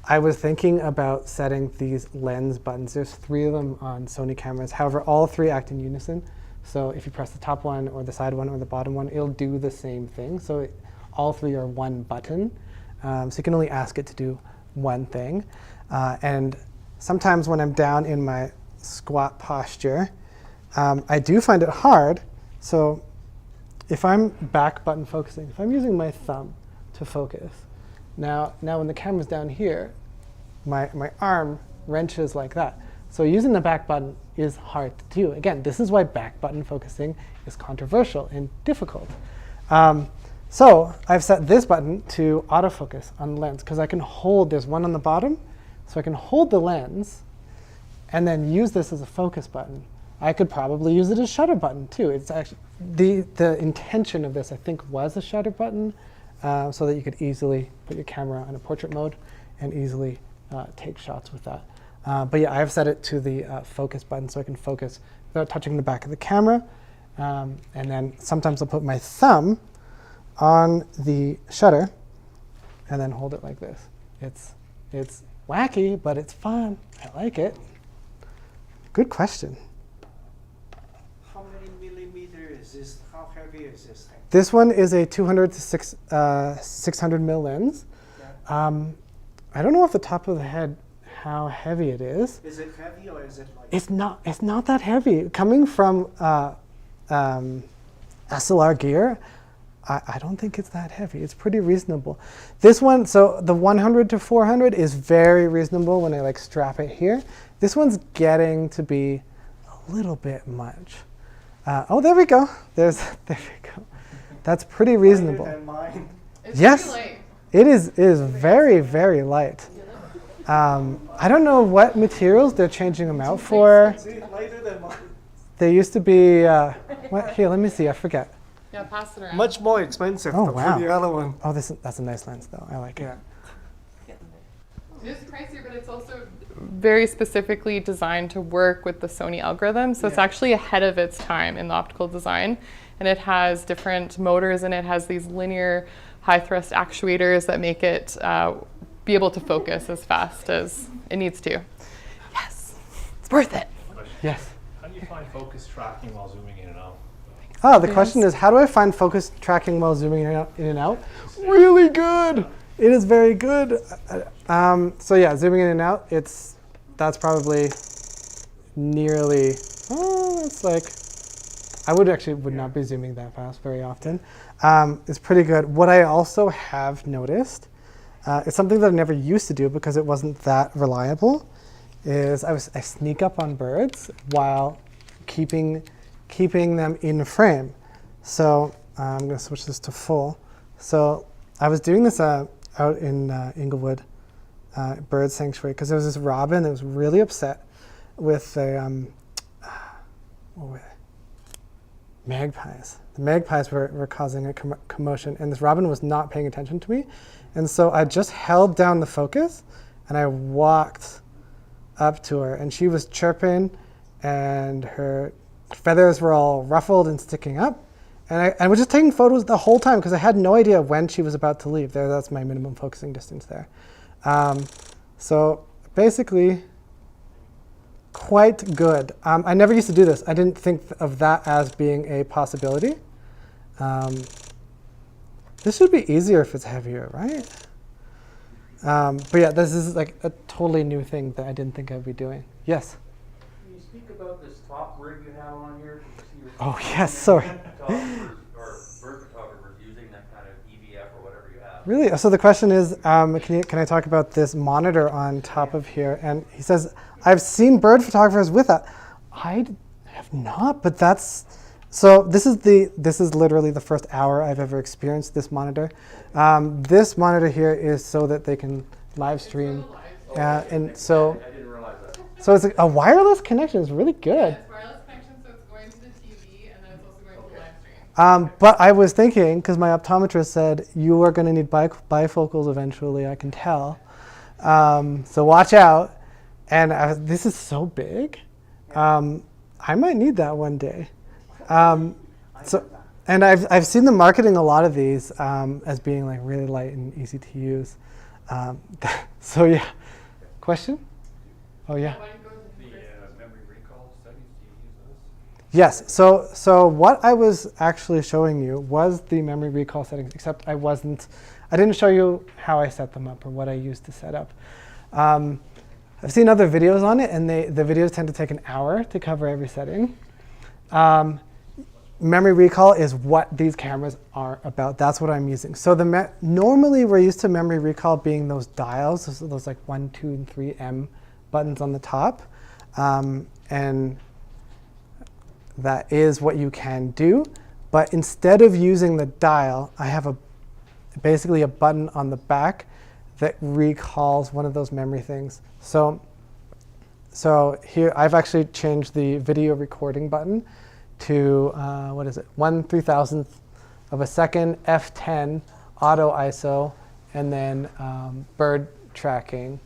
Speaker 3: I was thinking about setting these lens buttons. There's 3 of them on Sony cameras. However, all 3 act in unison. So if you press the top one or the side one or the bottom one, it'll do the same thing. So all 3 are one button. So you can only ask it to do one thing. And sometimes when I'm down in my squat posture, I do find it hard. So if I'm back button focusing, if I'm using my thumb to focus, now when the camera's down here, my arm wrenches like that. So using the back button is hard to do. Again, this is why back button focusing is controversial and difficult. So I've set this button to autofocus on the lens because I can hold, there's one on the bottom, so I can hold the lens and then use this as a focus button. I could probably use it as a shutter button too. It's actually, the intention of this I think was a shutter button so that you could easily put your camera on a portrait mode and easily take shots with that. But yeah, I've set it to the focus button so I can focus without touching the back of the camera. And then sometimes I'll put my thumb on the shutter and then hold it like this. It's wacky, but it's fun. I like it. Good question.
Speaker 4: How many millimeter is this? How heavy is this thing?
Speaker 3: This one is a 200 to 600 mil lens.
Speaker 4: Yeah.
Speaker 3: I don't know off the top of the head how heavy it is.
Speaker 4: Is it heavy or is it like?
Speaker 3: It's not that heavy. Coming from SLR gear, I don't think it's that heavy. It's pretty reasonable. This one, so the 100 to 400 is very reasonable when I like strap it here. This one's getting to be a little bit much. Oh, there we go. There we go. That's pretty reasonable.
Speaker 4: Lighter than mine.
Speaker 1: It's
Speaker 3: Yes.
Speaker 1: pretty light.
Speaker 3: It is very, very light. I don't know what materials they're changing them out for.
Speaker 4: See, lighter than mine.
Speaker 3: They used to be, what? Here, let me see, I forget.
Speaker 1: Yeah, pass it around.
Speaker 4: Much more expensive
Speaker 3: Oh,
Speaker 4: for
Speaker 3: wow.
Speaker 4: the other one.
Speaker 3: Oh, that's a nice lens though, I like it.
Speaker 4: Yeah.
Speaker 1: It is pricier, but it's also very specifically designed to work with the Sony algorithm. So it's
Speaker 4: Yeah.
Speaker 1: actually ahead of its time in the optical design. And it has different motors and it has these linear high thrust actuators that make it be able to focus as fast as it needs to. Yes, it's worth it.
Speaker 3: Yes.
Speaker 5: How do you find focus tracking while zooming in and out?
Speaker 3: Oh, the question is, how do I find focus tracking while zooming in and out? Really good. It is very good. So yeah, zooming in and out, that's probably nearly, it's like, I would not be zooming that fast very often. It's pretty good. What I also have noticed, it's something that I never used to do because it wasn't that reliable, is I sneak up on birds while keeping them in frame. So I'm going to switch this to full. So I was doing this out in Inglewood Bird Sanctuary because there was this robin that was really upset with the magpies. The magpies were causing a commotion, and this robin was not paying attention to me. And so I just held down the focus, and I walked up to her, and she was chirping, and her feathers were all ruffled and sticking up. And I was just taking photos the whole time because I had no idea when she was about to leave. That's my minimum focusing distance there. So basically, quite good. I never used to do this. I didn't think of that as being a possibility. This should be easier if it's heavier, right? But yeah, this is like a totally new thing that I didn't think I'd be doing. Yes?
Speaker 5: Can you speak about this top rig you have on here?
Speaker 3: Oh, yes, sorry.
Speaker 6: Photographers or bird photographers using that kind of EVF or whatever you have.
Speaker 3: Really? So the question is, can I talk about this monitor on top of here? And he says, I've seen bird photographers with that. I have not, but so this is literally the first hour I've ever experienced this monitor. This monitor here is so that they can live stream. And so,
Speaker 6: I didn't realize that.
Speaker 3: so it's a wireless connection. It's really
Speaker 1: Yeah,
Speaker 3: good.
Speaker 1: it's wireless connection, so it's going to the TV and then it's also going to the live stream.
Speaker 3: But I was thinking, because my optometrist said, you are going to need bifocals eventually, I can tell. So watch out. And this is so big. I might need that one day. And I've seen them marketing a lot of these as being like really light and easy to use. So yeah. Question? Oh yeah.
Speaker 1: Why don't you go to him first?
Speaker 5: Memory recall settings, do you use those?
Speaker 3: Yes. So what I was actually showing you was the memory recall settings, except I didn't show you how I set them up or what I used to set up. I've seen other videos on it, and the videos tend to take an hour to cover every setting. Memory recall is what these cameras are about. That's what I'm using. So normally we're used to memory recall being those dials, those like 1, 2, and 3 M buttons on the top. And that is what you can do. But instead of using the dial, I have basically a button on the back that recalls one of those memory things. So here I've actually changed the video recording button to 1/3000th of a second, f10, auto ISO, and then bird tracking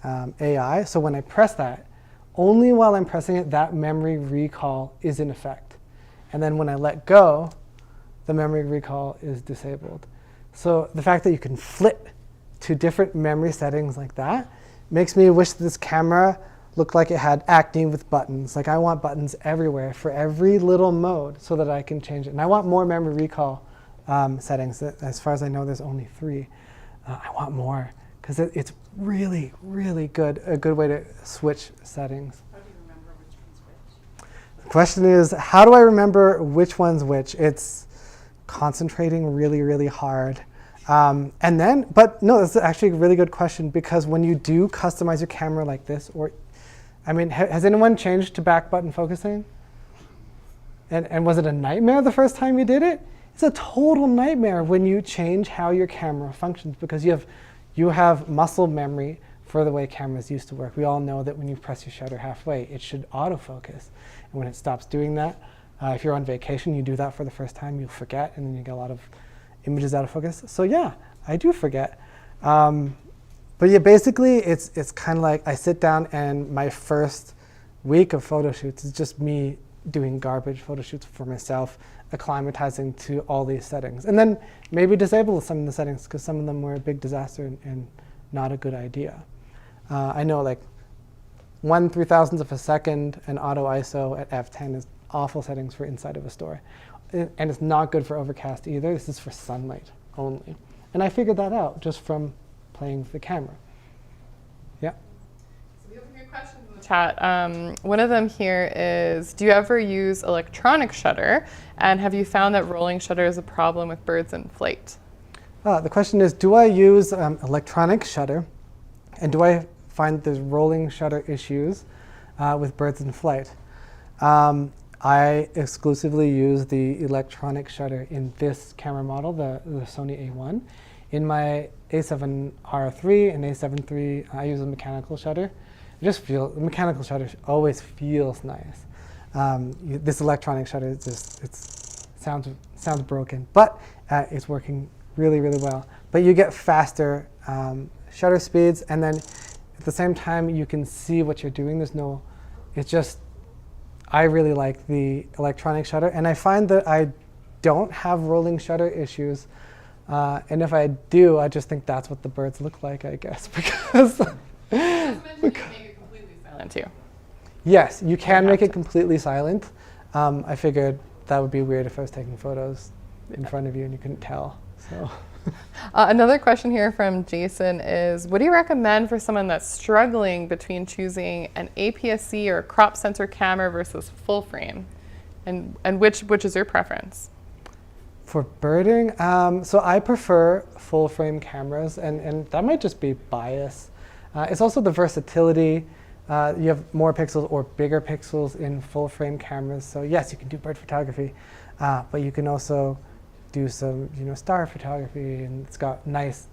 Speaker 3: AI. So when I press that, only while I'm pressing it, that memory recall is in effect. And then when I let go, the memory recall is disabled. So the fact that you can flip to different memory settings like that makes me wish this camera looked like it had acne with buttons. Like I want buttons everywhere for every little mode so that I can change it. And I want more memory recall settings. As far as I know, there's only 3. I want more because it's really, really good. A good way to switch settings.
Speaker 7: How do you remember which one's which?
Speaker 3: The question is, how do I remember which one's which? It's concentrating really, really hard. And then, but no, that's actually a really good question, because when you do customize your camera like this, or, I mean, has anyone changed to back button focusing? And was it a nightmare the first time you did it? It's a total nightmare when you change how your camera functions, because you have muscle memory for the way cameras used to work. We all know that when you press your shutter halfway, it should autofocus. And when it stops doing that, if you're on vacation, you do that for the first time, you'll forget, and then you get a lot of images out of focus. So yeah, I do forget. But yeah, basically it's kind of like I sit down and my first week of photo shoots is just me doing garbage photo shoots for myself, acclimatizing to all these settings. And then maybe disable some of the settings because some of them were a big disaster and not a good idea. I know like 1/3000th of a second and auto ISO at f10 is awful settings for inside of a store. And it's not good for overcast either. This is for sunlight only. And I figured that out just from playing with the camera. Yeah.
Speaker 1: So we have a few questions in the chat. One of them here is, do you ever use electronic shutter? And have you found that rolling shutter is a problem with birds in flight?
Speaker 3: The question is, do I use electronic shutter? And do I find there's rolling shutter issues with birds in flight? I exclusively use the electronic shutter in this camera model, the Sony A1. In my A7R III and A7 III, I use a mechanical shutter. The mechanical shutter always feels nice. This electronic shutter sounds broken, but it's working really, really well. But you get faster shutter speeds, and then at the same time you can see what you're doing. I really like the electronic shutter, and I find that I don't have rolling shutter issues. And if I do, I just think that's what the birds look like, I guess, because...
Speaker 1: You mentioned you can make it completely silent too.
Speaker 3: Yes, you can make it completely silent. I figured that would be weird if I was taking photos in front of you and you couldn't tell. So.
Speaker 1: Another question here from Jason is, what do you recommend for someone that's struggling between choosing an APS-C or a crop sensor camera versus full frame? And which is your preference?
Speaker 3: For birding, so I prefer full frame cameras, and that might just be bias. It's also the versatility. You have more pixels or bigger pixels in full frame cameras. So yes, you can do bird photography, but you can also do some, star photography, and it's got nice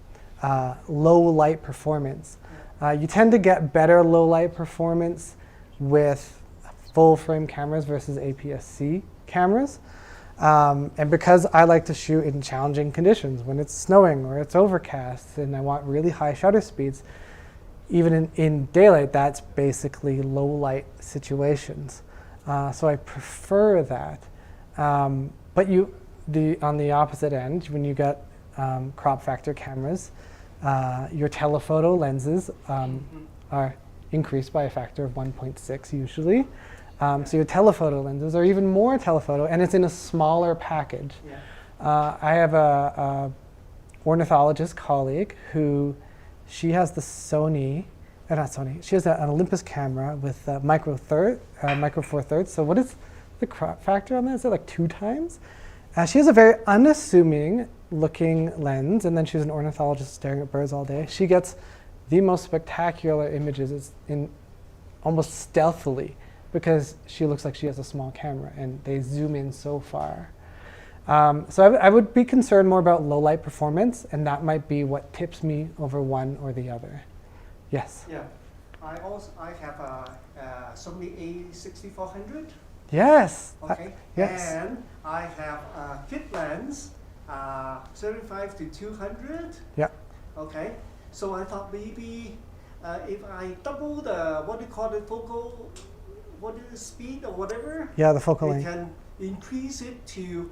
Speaker 3: low light performance. You tend to get better low light performance with full frame cameras versus APS-C cameras. And because I like to shoot in challenging conditions, when it's snowing or it's overcast and I want really high shutter speeds, even in daylight, that's basically low light situations. So I prefer that. But on the opposite end, when you get crop factor cameras, your telephoto lenses are increased by a factor of 1.6 usually. So your telephoto lenses are even more telephoto, and it's in a smaller package. Yeah. I have a ornithologist colleague who, she has the Sony, not Sony, she has an Olympus camera with micro 4 thirds. So what is the crop factor on that? Is it like 2 times? She has a very unassuming looking lens, and then she's an ornithologist staring at birds all day. She gets the most spectacular images in almost stealthily, because she looks like she has a small camera and they zoom in so far. So I would be concerned more about low light performance, and that might be what tips me over one or the other. Yes?
Speaker 4: Yeah. I have a Sony A6400.
Speaker 3: Yes.
Speaker 4: Okay.
Speaker 3: Yes.
Speaker 4: And I have a kit lens, 75 to 200.
Speaker 3: Yeah.
Speaker 4: Okay. So I thought maybe if I double the, what do you call it, focal, what is speed or whatever?
Speaker 3: Yeah, the focal length.
Speaker 4: I can increase it to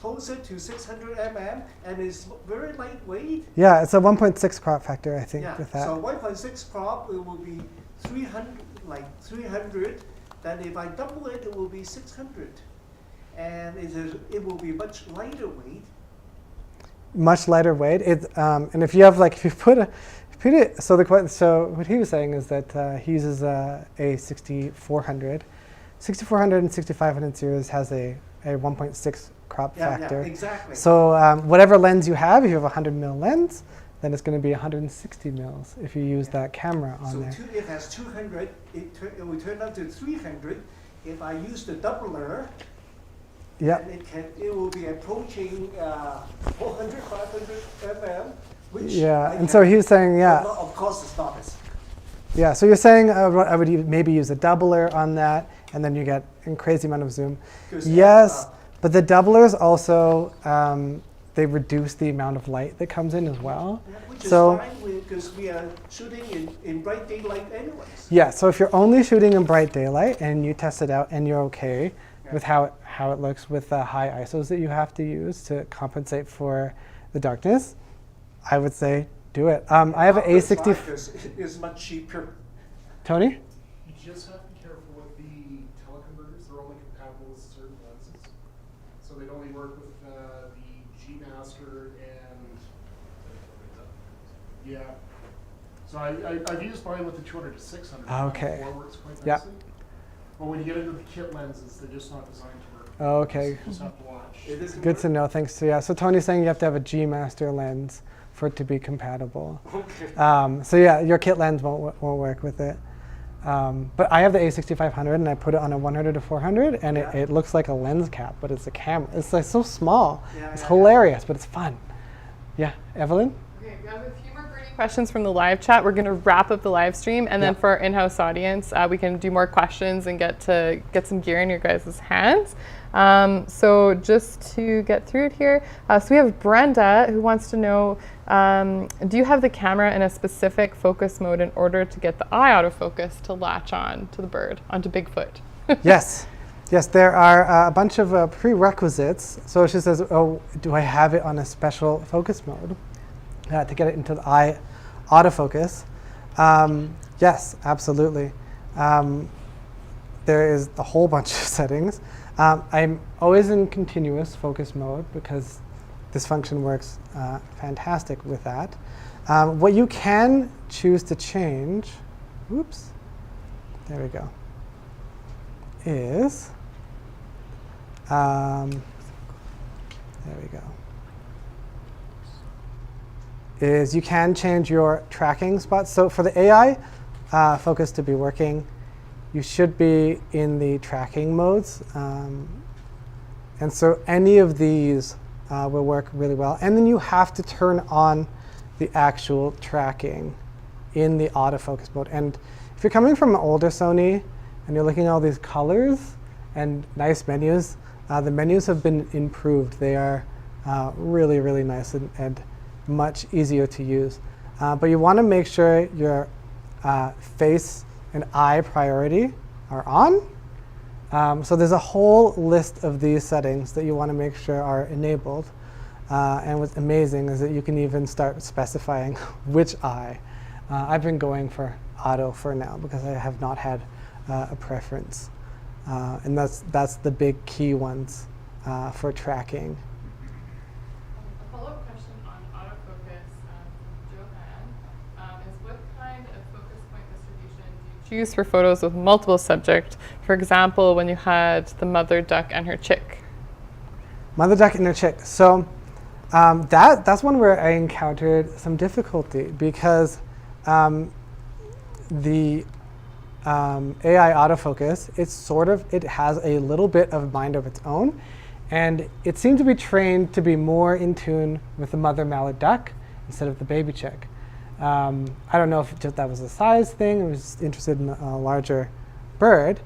Speaker 4: closer to 600 mm, and it's very lightweight.
Speaker 3: Yeah, it's a 1.6 crop factor, I think,
Speaker 4: Yeah.
Speaker 3: with that.
Speaker 4: So 1.6 crop, it will be like 300, then if I double it, it will be 600. And it will be much lighter weight.
Speaker 3: Much lighter weight. And if you have like, if you put it, so what he was saying is that he uses a 6400. 6400 and 6500 series has a 1.6 crop factor.
Speaker 4: Yeah, exactly.
Speaker 3: So whatever lens you have, if you have a 100 mil lens, then it's going to be 160 mils if you use that camera on there.
Speaker 4: So it has 200, it will turn out to 300. If I use the doubler,
Speaker 3: Yep.
Speaker 4: then it will be approaching 400, 500 mm. Which
Speaker 3: Yeah, and so he was saying, yeah.
Speaker 4: Of course, it's not as.
Speaker 3: Yeah, so you're saying I would maybe use a doubler on that, and then you get a crazy amount of zoom. Yes, but the doublers also, they reduce the amount of light that comes in as well.
Speaker 4: Yeah, which is
Speaker 3: So,
Speaker 4: fine because we are shooting in bright daylight anyways.
Speaker 3: yeah, so if you're only shooting in bright daylight and you test it out and you're okay with how it looks with the high ISOs that you have to use to compensate for the darkness, I would say do it. I have an A60.
Speaker 4: It's much cheaper.
Speaker 3: Tony?
Speaker 8: You just have to be careful with the teleconverters. They're only compatible with certain lenses. So they'd only work with the G Master and yeah. So I've used mine with the 200 to 600.
Speaker 3: Okay.
Speaker 8: Before, works quite nicely.
Speaker 3: Yep.
Speaker 8: But when you get into the kit lenses, they're just not designed to work.
Speaker 3: Okay.
Speaker 8: You just have to watch.
Speaker 4: It is
Speaker 3: Good to know, thanks. So yeah, so Tony's saying you have to have a G Master lens for it to be compatible.
Speaker 4: Okay.
Speaker 3: So yeah, your kit lens won't work with it. But I have the A6500 and I put it on a 100 to 400 and it looks like a lens cap, but it's a camera. It's like so small. It's hilarious, but it's fun. Yeah, Evelyn?
Speaker 1: Okay, we have a few more burning questions from the live chat. We're going to wrap up the live stream, and then for our in-house audience, we can do more questions and get some gear in your guys' hands. So just to get through it here, so we have Brenda who wants to know, do you have the camera in a specific focus mode in order to get the eye autofocus to latch on to the bird, onto Bigfoot?
Speaker 3: Yes. Yes, there are a bunch of prerequisites. So she says, oh, do I have it on a special focus mode to get it into the eye autofocus? Yes, absolutely. There is a whole bunch of settings. I'm always in continuous focus mode because this function works fantastic with that. What you can choose to change, whoops, there we go, is, there we go, is you can change your tracking spots. So for the AI focus to be working, you should be in the tracking modes. And so any of these will work really well. And then you have to turn on the actual tracking in the autofocus mode. And if you're coming from an older Sony and you're looking at all these colors and nice menus, the menus have been improved. They are really, really nice and much easier to use. But you want to make sure your face and eye priority are on. So there's a whole list of these settings that you want to make sure are enabled. And what's amazing is that you can even start specifying which eye. I've been going for auto for now because I have not had a preference. And that's the big key ones for tracking.
Speaker 1: A follow-up question on autofocus from Johan is what kind of focus point distribution do you choose for photos with multiple subjects? For example, when you had the mother duck and her chick.
Speaker 3: Mother duck and her chick. So that's one where I encountered some difficulty because the AI autofocus, it has a little bit of mind of its own, and it seemed to be trained to be more in tune with the mother mallard duck instead of the baby chick. I don't know if just that was a size thing. I was just interested in a larger bird.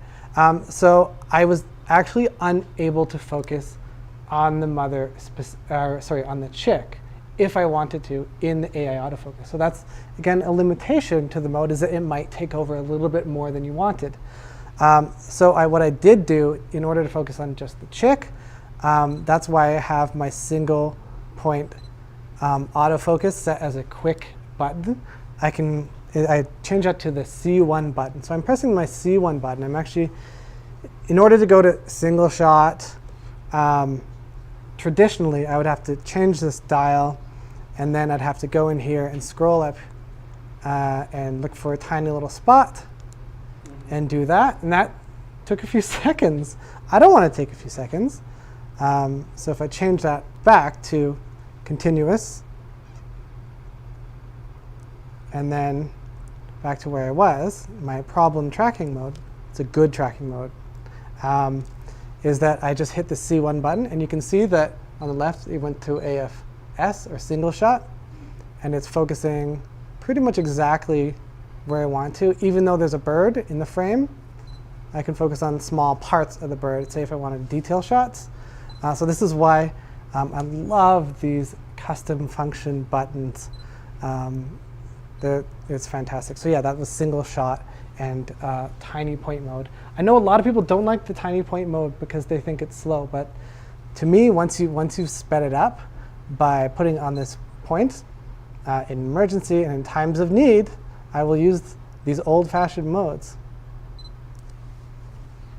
Speaker 3: So I was actually unable to focus on the on the chick if I wanted to in the AI autofocus. So that's, again, a limitation to the mode is that it might take over a little bit more than you wanted. So what I did do in order to focus on just the chick, that's why I have my single point autofocus set as a quick button. I can I change that to the C1 button. So I'm pressing my C1 button. I'm actually, in order to go to single shot, traditionally I would have to change this dial, and then I'd have to go in here and scroll up and look for a tiny little spot and do that. And that took a few seconds. I don't want to take a few seconds. So if I change that back to continuous, and then back to where I was, my problem tracking mode, it's a good tracking mode, is that I just hit the C1 button, and you can see that on the left it went to AFS, or single shot, and it's focusing pretty much exactly where I want to. Even though there's a bird in the frame, I can focus on small parts of the bird, say if I wanted detail shots. So this is why I love these custom function buttons. It's fantastic. So yeah, that was single shot and tiny point mode. I know a lot of people don't like the tiny point mode because they think it's slow, but to me, once you've sped it up by putting on this point in emergency and in times of need, I will use these old-fashioned modes.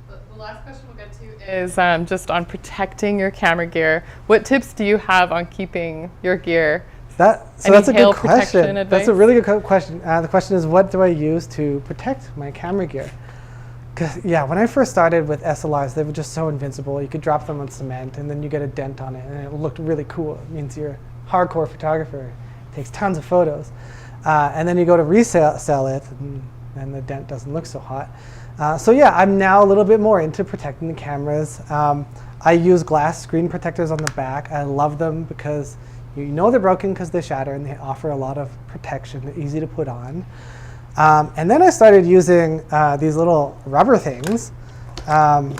Speaker 1: The last question we'll get to is just on protecting your camera gear. What tips do you have on keeping your gear?
Speaker 3: That's a good question. That's a really good question. The question is, what do I use to protect my camera gear? Because yeah, when I first started with SLRs, they were just so invincible. You could drop them on cement, and then you get a dent on it, and it looked really cool. It means you're a hardcore photographer. It takes tons of photos. And then you go to resell it, and the dent doesn't look so hot. So yeah, I'm now a little bit more into protecting the cameras. I use glass screen protectors on the back. I love them because you know they're broken because they shatter, and they offer a lot of protection. They're easy to put on. And then I started using these little rubber things. And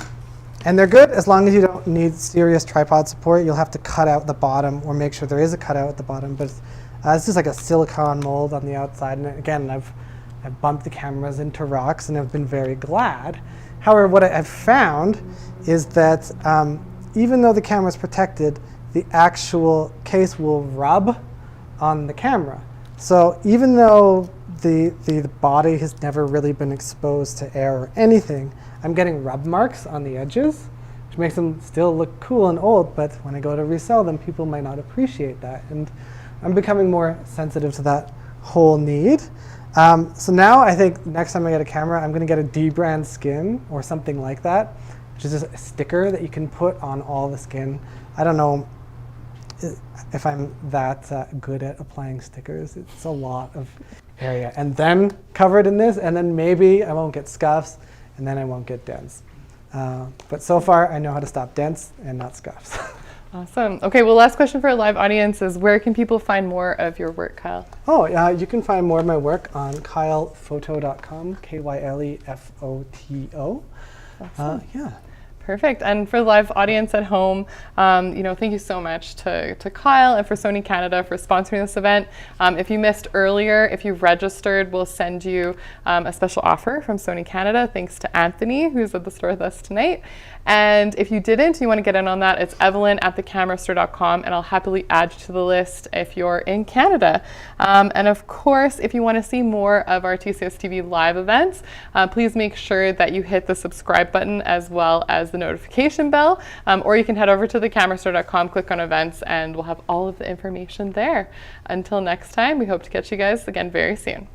Speaker 3: they're good as long as you don't need serious tripod support. You'll have to cut out the bottom or make sure there is a cutout at the bottom. But it's just like a silicone mold on the outside. And again, I've bumped the cameras into rocks, and I've been very glad. However, what I've found is that even though the camera is protected, the actual case will rub on the camera. So even though the body has never really been exposed to air or anything, I'm getting rub marks on the edges, which makes them still look cool and old, but when I go to resell them, people might not appreciate that. And I'm becoming more sensitive to that whole need. So now I think next time I get a camera, I'm gonna get a D-brand skin or something like that, which is just a sticker that you can put on all the skin. I don't know if I'm that good at applying stickers. It's a lot of area. And then covered in this, and then maybe I won't get scuffs, and then I won't get dents. But so far, I know how to stop dents and not scuffs.
Speaker 1: Awesome. Okay, well, last question for our live audience is, where can people find more of your work, Kyle?
Speaker 3: Oh, you can find more of my work on kylephoto.com, KYLEFOTO.
Speaker 1: Awesome.
Speaker 3: Yeah.
Speaker 1: Perfect. And for the live audience at home, thank you so much to Kyle and for Sony Canada for sponsoring this event. If you missed earlier, if you've registered, we'll send you a special offer from Sony Canada, thanks to Anthony, who's at the store with us tonight. And if you didn't, you want to get in on that, it's evelyn@thecamerastore.com, and I'll happily add you to the list if you're in Canada. And of course, if you want to see more of our TCSTV live events, please make sure that you hit the subscribe button as well as the notification bell, or you can head over to thecamerastore.com, click on events, and we'll have all of the information there. Until next time, we hope to catch you guys again very soon.